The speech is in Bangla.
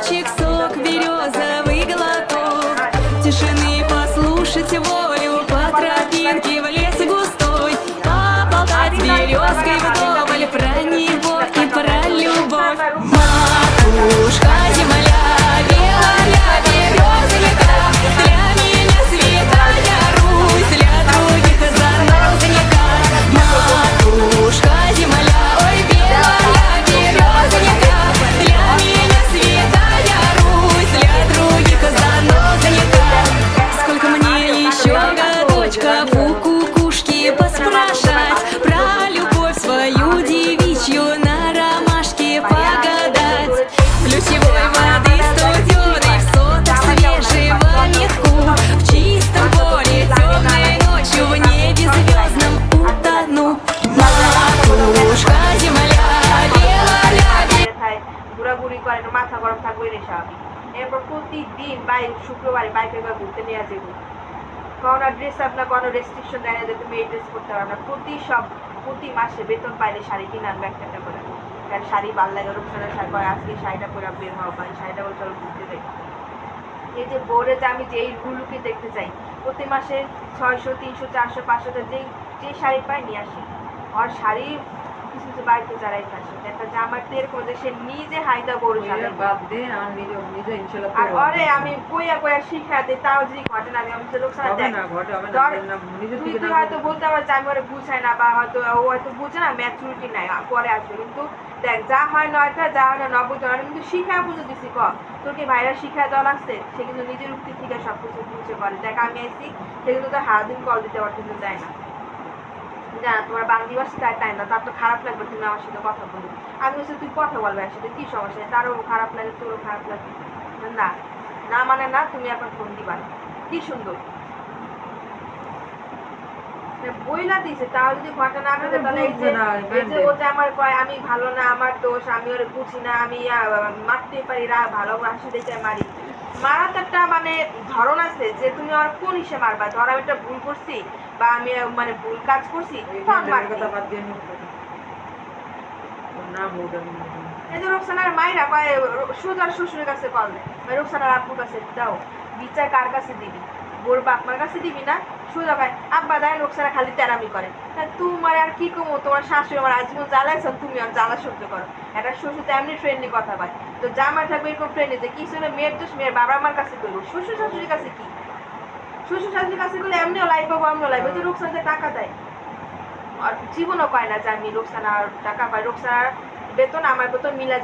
стаканчик, сок, березовый глоток. Тишины послушать волю, по тропинке в лес густой. Поболтать с березкой вдоволь про него и про любовь. Матушка земля, белая березонька, для меня святая Русь, для других занозонька. Матушка земля, ой, белая березонька, для меня святая Русь, для других занозонька. Сколько мне еще годочков у кукушки поспрашивать про любовь свою девичью, на ромашке погадать. Ключевой воды студеной, в сотах свежего меху, в чистом поле темной ночью, в небе звездном утону. Матушка земля, белая ঘোরাঘুরি করে মাথা গরম থাকবে রে স্বাভাবিক। এরপর প্রতিদিন বাইক শুক্রবারে বাইকে করে ঘুরতে নিয়ে যাবো। কোনো ড্রেস আপ না কোনো রেস্ট্রিকশন দেয় না যে তুমি এই ড্রেস করতে পারো না। প্রতি মাসে বেতন পাইলে শাড়ি কিনে আনবে একটা করে। কারণ শাড়ি ভালো লাগে, রূপসানের শাড়ি করে আজকে শাড়িটা পরে বের হওয়া পাই, শাড়িটা বলে চলো ঘুরতে যাই। এই যে বোর্ডে যে আমি যেই গুলোকে দেখতে চাই, প্রতি মাসে 600, 300, 400, 500 যে শাড়ি পাই নিয়ে আসি। আর শাড়ি কিছু কিছু বাড়িতে যারাই আসে একটা জামার এরকম যে সে নিজে হাইদা বড় শাড়ি বাদ দে, আর নিজে ইনশাআল্লাহ আর ওরে আমি কইয়া শিখা দিই, তাও যদি ঘটে না আমি তো রূপসানা দেখ না ঘটে হবে না নিজে থেকে তুই হয়তো বলতে পারো যে আমি ওরে বুঝাই না, বা হয়তো ও হয়তো বুঝে না, ম্যাচুরিটি নাই, পরে আসবে। কিন্তু দেখ যা হয় নয়টা, যা হয় না 90 আমি কিন্তু শিখা বুঝে দিছি। তোর কি ভাইরা শিখা দেওয়া লাগছে? সে কিন্তু নিজের উক্তি থেকে সব কিছু বুঝতে পারে। দেখ আমি আইসি, সে কিন্তু তো সারাদিন কল দিতে পারছে, কিন্তু দেয় না। জানা তোমার বাংলা ভাষা তাই না, তার তো খারাপ লাগবে তুমি আমার সাথে কথা বলি। আমি বলছি তুই কথা বলবে এর সাথে, কি সমস্যা? তারও খারাপ লাগে, তোরও খারাপ লাগে না, না মানে না, তুমি এখন ফোন দিবা না। কি সুন্দর বইলা দিছে, তাও যদি ঘটনা ঘটে তাহলে এই যে ও যে আমার কয় আমি ভালো না, আমার দোষ, আমি ওরে বুঝি না, আমি মারতে পারি না, ভালোবাসি দেখে মারি। মারার তো একটা মানে ধরন আছে যে তুমি আর কোন হিসেবে মারবা। ধর আমি একটা ভুল করছি বা আমি মানে ভুল কাজ করছি, এই যে রোকসানার মাইরা কয় সোজার শ্বশুরের কাছে কল দেয়, রোকসানার আব্বুর কাছে দাও, বিচার কার কাছে দিবি? বোর বাপমার কাছে দিবি না? সোজা ভাই আব্বা দেয়, রোকসানা খালি তেরামি করে। তোমার আর কি কমো, তোমার শাশুড়ি আমার আজীবন জ্বালাইছ, তুমি আর জ্বালা সহ্য করো। একটা শ্বশুর তো এমনি ফ্রেন্ডলি কথা পায়, তো জামাই থাকবে এরকম ফ্রেন্ডলি যে কিছু না, মেয়ের দোষ মেয়ের বাবা মার কাছে করবো, শ্বশুর শাশুড়ির কাছে কি? শ্বশুর শাশুড়ির কাছে করলে এমনিও লাইফ পাবো, আমিও লাইফ। তো রোকসানাতে টাকা দেয়, আর জীবনও পায় না যে আমি রোকসানার টাকা পাই। রোকসানার বেতন আমার বেতন মিলা